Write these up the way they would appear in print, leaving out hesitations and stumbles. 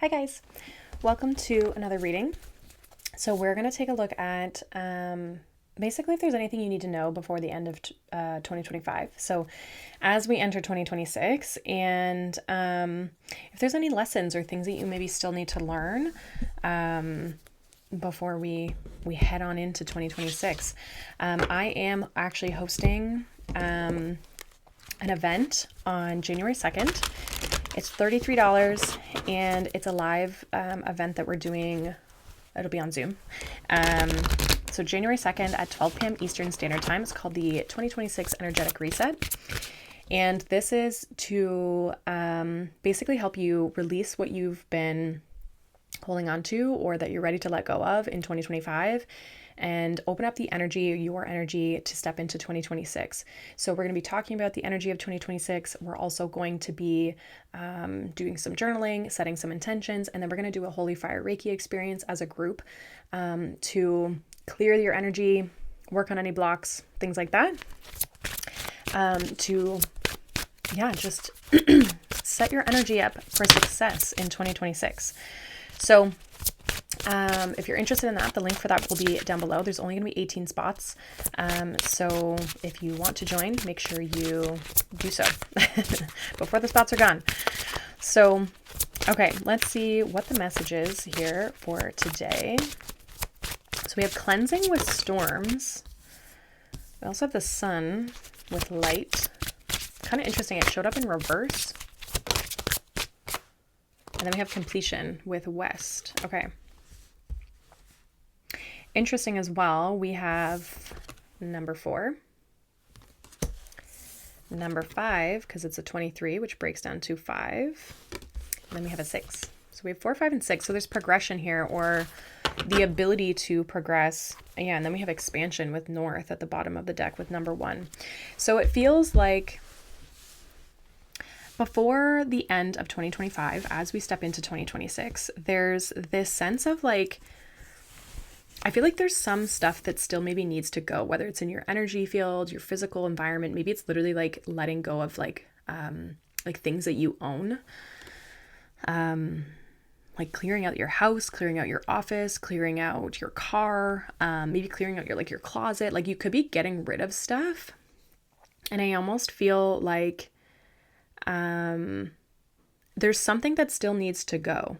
Hi guys, welcome to another reading. So we're going to take a look at basically if there's anything you need to know before the end of 2025. So as we enter 2026 and if there's any lessons or things that you maybe still need to learn before we head on into 2026. I am actually hosting an event on January 2nd. It's $33 and it's a live event that we're doing. It'll be on Zoom. So January 2nd at 12 p.m. Eastern Standard Time. It's called the 2026 Energetic Reset. And this is to basically help you release what you've been holding on to or that you're ready to let go of in 2025 and open up the energy, your energy, to step into 2026. So we're going to be talking about the energy of 2026. We're also going to be doing some journaling, setting some intentions, and then we're going to do a Holy Fire Reiki experience as a group to clear your energy, work on any blocks, things like that, just set your energy up for success in 2026. So if you're interested in that, the link for that will be down below. There's only going to be 18 spots. So if you want to join, make sure you do so before the spots are gone. So, okay, let's see what the message is here for today. So we have cleansing with storms. We also have the sun with light. Kind of interesting. It showed up in reverse. And then we have completion with west. Okay. Interesting as well, we have number 4, number 5, because it's a 23, which breaks down to 5, and then we have a 6. So we have 4, 5, and 6. So there's progression here, or the ability to progress. Yeah, and then we have expansion with north at the bottom of the deck with number 1. So it feels like before the end of 2025, as we step into 2026, there's this sense of like, I feel like there's some stuff that still maybe needs to go, whether it's in your energy field, your physical environment. Maybe it's literally like letting go of like things that you own, like clearing out your house, clearing out your office, clearing out your car, maybe clearing out your closet. Like you could be getting rid of stuff. And I almost feel like there's something that still needs to go.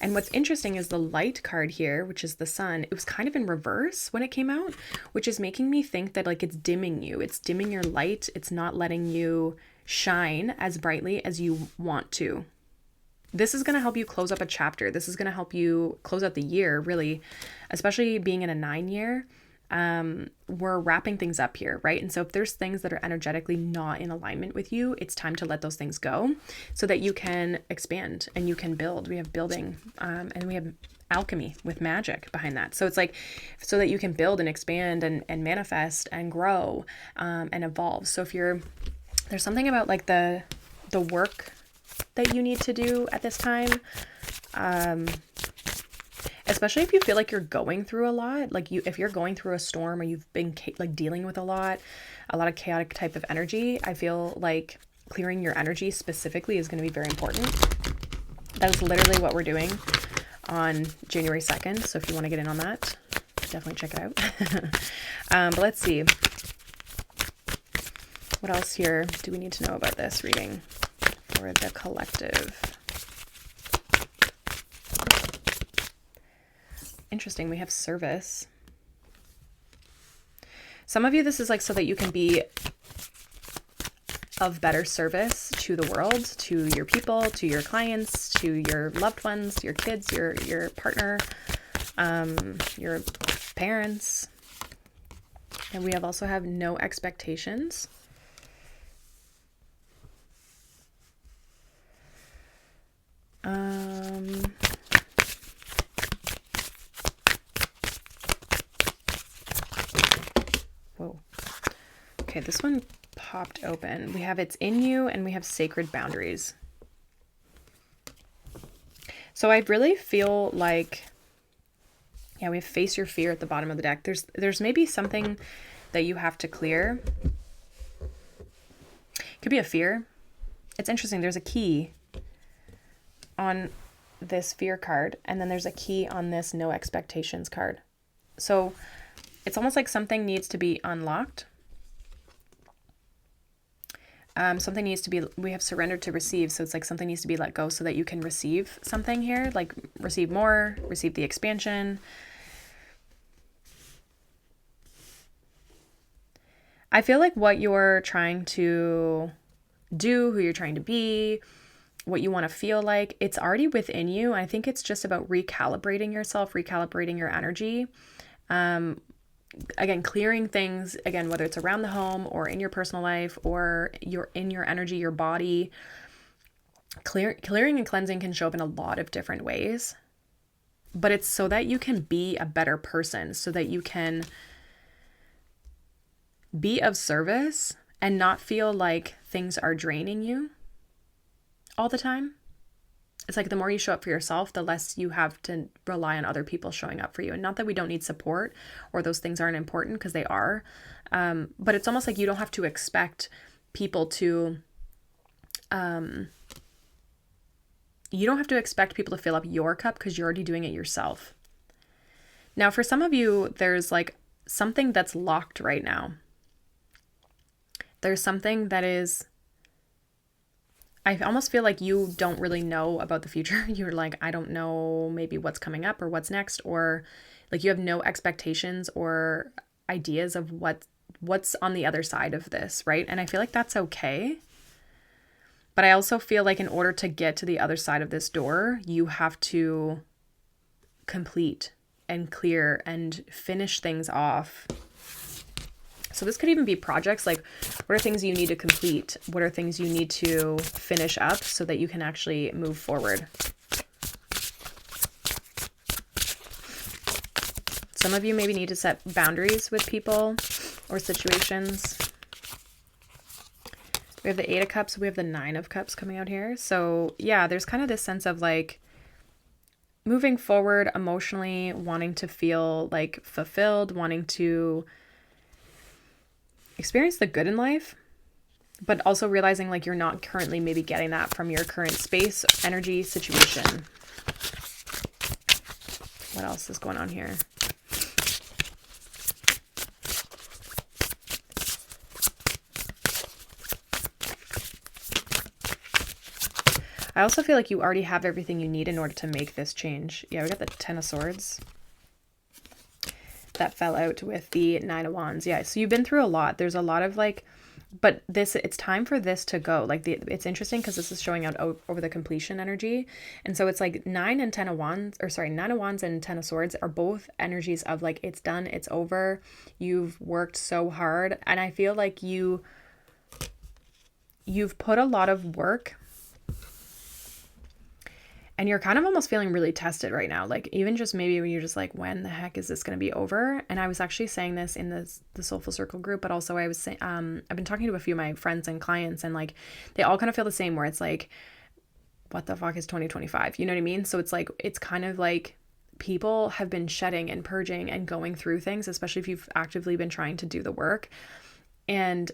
And what's interesting is the light card here, which is the sun, it was kind of in reverse when it came out, which is making me think that like it's dimming you. It's dimming your light. It's not letting you shine as brightly as you want to. This is going to help you close up a chapter. This is going to help you close out the year, really, especially being in a 9 year. We're wrapping things up here, right? And so if there's things that are energetically not in alignment with you, it's time to let those things go so that you can expand and you can build. We have building, and we have alchemy with magic behind that. So it's like, so that you can build and expand and manifest and grow, and evolve. So if there's something about like the work that you need to do at this time, especially if you feel like you're going through a lot, if you're going through a storm or you've been like dealing with a lot of chaotic type of energy, I feel like clearing your energy specifically is going to be very important. That is literally what we're doing on January 2nd. So if you want to get in on that, definitely check it out. But let's see. What else here do we need to know about this reading for the collective? Interesting. We have service. Some of you, this is like so that you can be of better service to the world, to your people, to your clients, to your loved ones, your kids, your partner, your parents. And we also have no expectations. Whoa. Okay, this one popped open. We have it's in you and we have sacred boundaries. So I really feel like, yeah, we have face your fear at the bottom of the deck. There's maybe something that you have to clear. It could be a fear. It's interesting. There's a key on this fear card, and then there's a key on this no expectations card. So it's almost like something needs to be unlocked. Something needs to be, we have surrendered to receive. So it's like something needs to be let go so that you can receive something here, like receive more, receive the expansion. I feel like what you're trying to do, who you're trying to be, what you want to feel like, it's already within you. I think it's just about recalibrating yourself, recalibrating your energy. Again, clearing things, again, whether it's around the home or in your personal life or in your energy, your body. Clearing and cleansing can show up in a lot of different ways, but it's so that you can be a better person, so that you can be of service and not feel like things are draining you all the time. It's like the more you show up for yourself, the less you have to rely on other people showing up for you. And not that we don't need support or those things aren't important, because they are. But it's almost like you don't have to expect people to, fill up your cup, because you're already doing it yourself. Now, for some of you, there's like something that's locked right now. There's something that is, I almost feel like you don't really know about the future. You're like, I don't know maybe what's coming up or what's next, or like you have no expectations or ideas of what's on the other side of this, right? And I feel like that's okay. But I also feel like in order to get to the other side of this door, you have to complete and clear and finish things off. So this could even be projects, like what are things you need to complete? What are things you need to finish up so that you can actually move forward? Some of you maybe need to set boundaries with people or situations. We have the 8 of Cups. We have the 9 of Cups coming out here. So yeah, there's kind of this sense of like moving forward emotionally, wanting to feel like fulfilled, wanting to experience the good in life, but also realizing like you're not currently maybe getting that from your current space, energy, situation. What else is going on here? I also feel like you already have everything you need in order to make this change. Yeah, we got the 10 of Swords. That fell out with the 9 of Wands. Yeah, so you've been through a lot. There's a lot of like, but it's time for this to go. Like it's interesting because this is showing out over the completion energy. And so it's like 9 and 10 of Wands, or sorry, 9 of Wands and 10 of Swords are both energies of like, it's done, it's over. You've worked so hard. And I feel like you've put a lot of work, and you're kind of almost feeling really tested right now. Like even just maybe when you're just like, when the heck is this going to be over? And I was actually saying this in the Soulful Circle group, but also I was saying, I've been talking to a few of my friends and clients, and like, they all kind of feel the same, where it's like, what the fuck is 2025? You know what I mean? So it's like, it's kind of like people have been shedding and purging and going through things, especially if you've actively been trying to do the work. And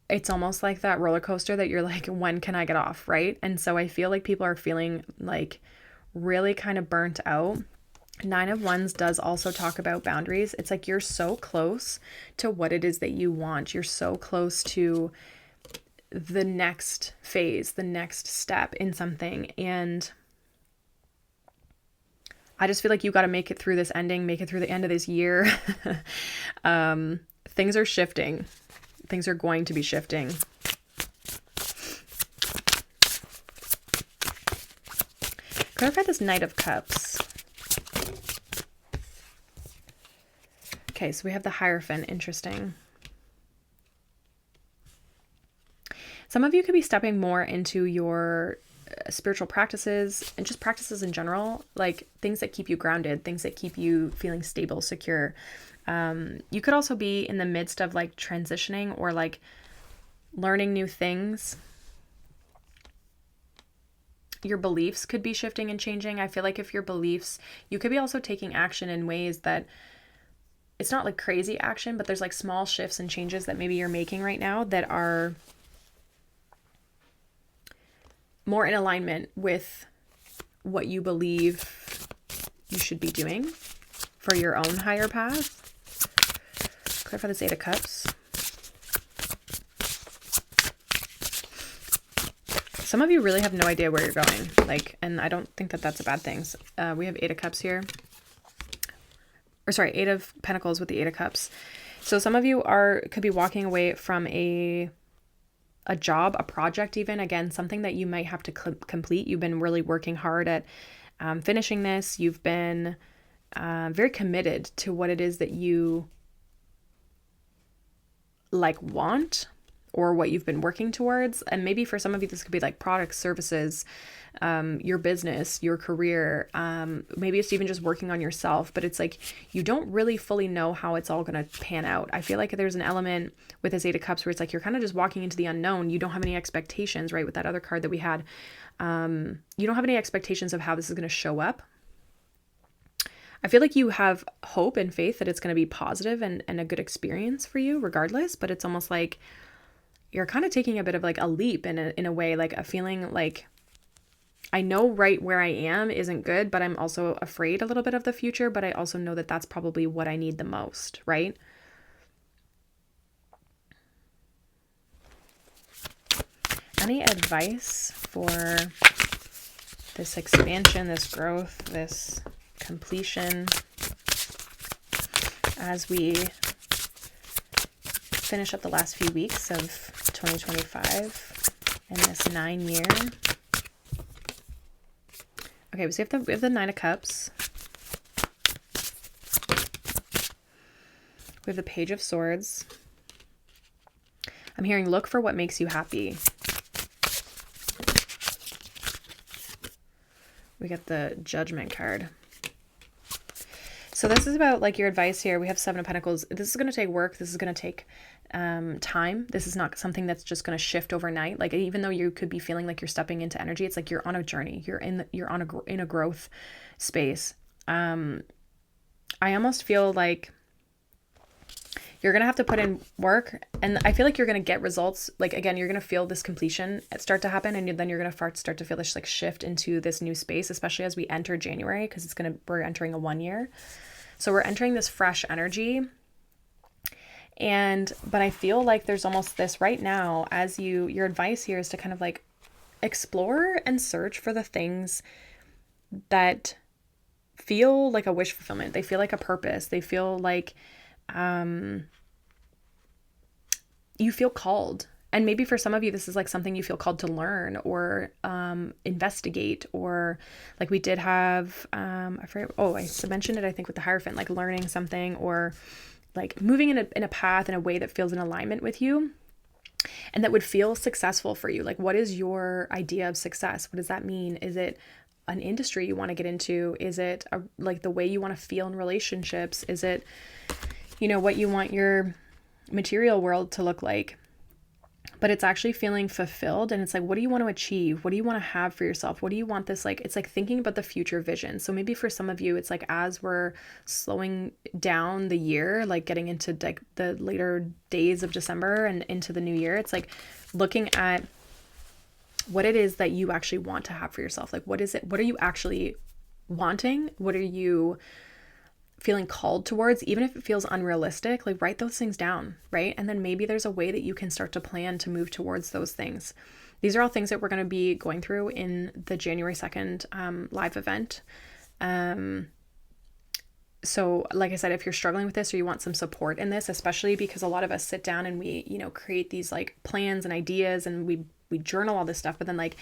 it's almost like that roller coaster that you're like, when can I get off, right? And so I feel like people are feeling like really kind of burnt out. 9 of Wands does also talk about boundaries. It's like you're so close to what it is that you want. You're so close to the next phase, the next step in something. And I just feel like you got to make it through this ending, make it through the end of this year. Things are shifting. Things are going to be shifting. Clarify this Knight of Cups. Okay, so we have the Hierophant. Interesting. Some of you could be stepping more into your spiritual practices and just practices in general, like things that keep you grounded, things that keep you feeling stable, secure. You could also be in the midst of like transitioning or like learning new things. Your beliefs could be shifting and changing. I feel like if your beliefs, you could be also taking action in ways that it's not like crazy action, but there's like small shifts and changes that maybe you're making right now that are more in alignment with what you believe you should be doing for your own higher path. Clarify this Eight of Cups. Some of you really have no idea where you're going, like, and I don't think that that's a bad thing. We have Eight of Cups here, or sorry, Eight of Pentacles with the Eight of Cups. So some of you could be walking away from a job, a project, even, again, something that you might have to complete. You've been really working hard at finishing this. You've been very committed to what it is that you like want, or what you've been working towards. And maybe for some of you, this could be like products, services, your business, your career. Maybe it's even just working on yourself, but it's like, you don't really fully know how it's all going to pan out. I feel like there's an element with this Eight of Cups where it's like, you're kind of just walking into the unknown. You don't have any expectations, right? With that other card that we had, you don't have any expectations of how this is going to show up. I feel like you have hope and faith that it's going to be positive and a good experience for you regardless, but it's almost like you're kind of taking a bit of like a leap in a way, like a feeling like, I know right where I am isn't good, but I'm also afraid a little bit of the future, but I also know that that's probably what I need the most, right? Any advice for this expansion, this growth, this completion as we finish up the last few weeks of 2025 and this 9 year? Okay, so we have the Nine of Cups. We have the Page of Swords. I'm hearing look for what makes you happy. We got the Judgment card. So this is about like your advice here. We have Seven of Pentacles. This is going to take work. This is going to take time. This is not something that's just going to shift overnight. Like, even though you could be feeling like you're stepping into energy, it's like you're on a journey. You're in a growth space. I almost feel like you're going to have to put in work, and I feel like you're going to get results. Like, again, you're going to feel this completion start to happen, and then you're going to start to feel this like shift into this new space, especially as we enter January, because we're entering a 1 year. So we're entering this fresh energy. But I feel like there's almost this right now, as your advice here is to kind of like explore and search for the things that feel like a wish fulfillment. They feel like a purpose. They feel like you feel called. And maybe for some of you, this is like something you feel called to learn or investigate, or like we did have, I mentioned it, I think, with the Hierophant, like learning something, or like moving in a path in a way that feels in alignment with you and that would feel successful for you. Like, what is your idea of success? What does that mean? Is it an industry you want to get into? Is it like the way you want to feel in relationships? Is it, what you want your material world to look like? But it's actually feeling fulfilled. And it's like, what do you want to achieve? What do you want to have for yourself? What do you want this, like, it's like thinking about the future vision. So maybe for some of you, it's like, as we're slowing down the year, like getting into like the later days of December and into the new year, it's like looking at what it is that you actually want to have for yourself. Like, what is it? What are you actually wanting? What are you feeling called towards? Even if it feels unrealistic, like, write those things down, right? And then maybe there's a way that you can start to plan to move towards those things. These are all things that we're going to be going through in the January 2nd live event. So like I said, if you're struggling with this or you want some support in this, especially because a lot of us sit down and we, create these like plans and ideas, and we journal all this stuff, but then like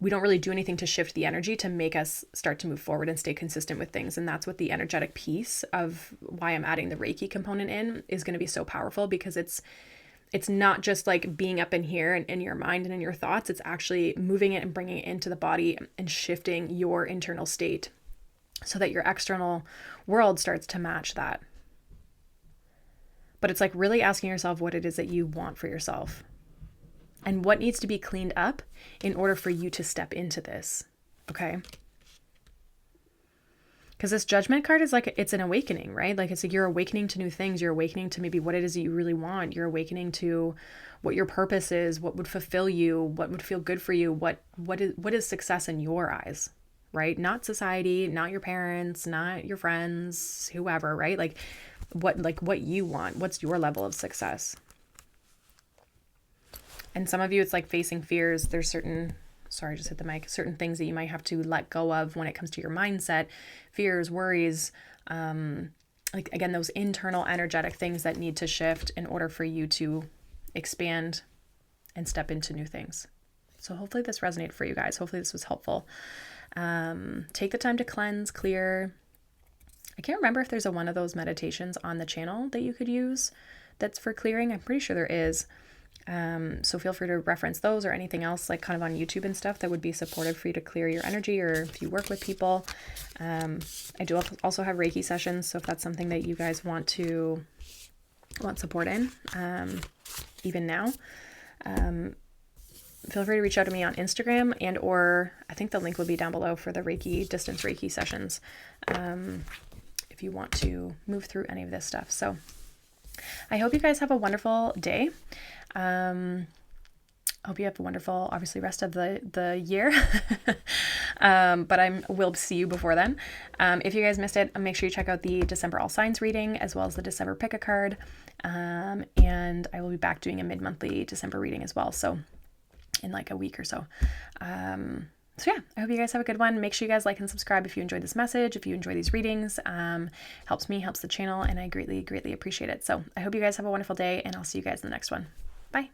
we don't really do anything to shift the energy to make us start to move forward and stay consistent with things. And that's what the energetic piece of why I'm adding the Reiki component in is going to be so powerful, because it's not just like being up in here and in your mind and in your thoughts. It's actually moving it and bringing it into the body and shifting your internal state so that your external world starts to match that. But it's like really asking yourself what it is that you want for yourself and what needs to be cleaned up in order for you to step into this. Okay. Because this Judgment card is like, it's an awakening, right? Like, it's like you're awakening to new things. You're awakening to maybe what it is that you really want. You're awakening to what your purpose is, what would fulfill you, what would feel good for you, what is success in your eyes, right? Not society, not your parents, not your friends, whoever, right? Like what you want. What's your level of success? And some of you, it's like facing fears. There's certain, sorry, I just hit the mic, certain things that you might have to let go of when it comes to your mindset, fears, worries, like again, those internal energetic things that need to shift in order for you to expand and step into new things. So hopefully this resonated for you guys. Hopefully this was helpful. Take the time to cleanse, clear. I can't remember if there's one of those meditations on the channel that you could use that's for clearing. I'm pretty sure there is. So feel free to reference those or anything else like kind of on YouTube and stuff that would be supportive for you to clear your energy, or if you work with people. I do also have Reiki sessions. So if that's something that you guys want support in, even now, feel free to reach out to me on Instagram, and or I think the link will be down below for the distance Reiki sessions, if you want to move through any of this stuff. So I hope you guys have a wonderful day. Hope you have a wonderful, obviously, rest of the year. But will see you before then. If you guys missed it, make sure you check out the December All Signs reading, as well as the December Pick a Card. And I will be back doing a mid-monthly December reading as well. So in like a week or so. So yeah, I hope you guys have a good one. Make sure you guys like and subscribe if you enjoyed this message, if you enjoy these readings. Helps me, helps the channel, and I greatly, greatly appreciate it. So I hope you guys have a wonderful day, and I'll see you guys in the next one. Bye.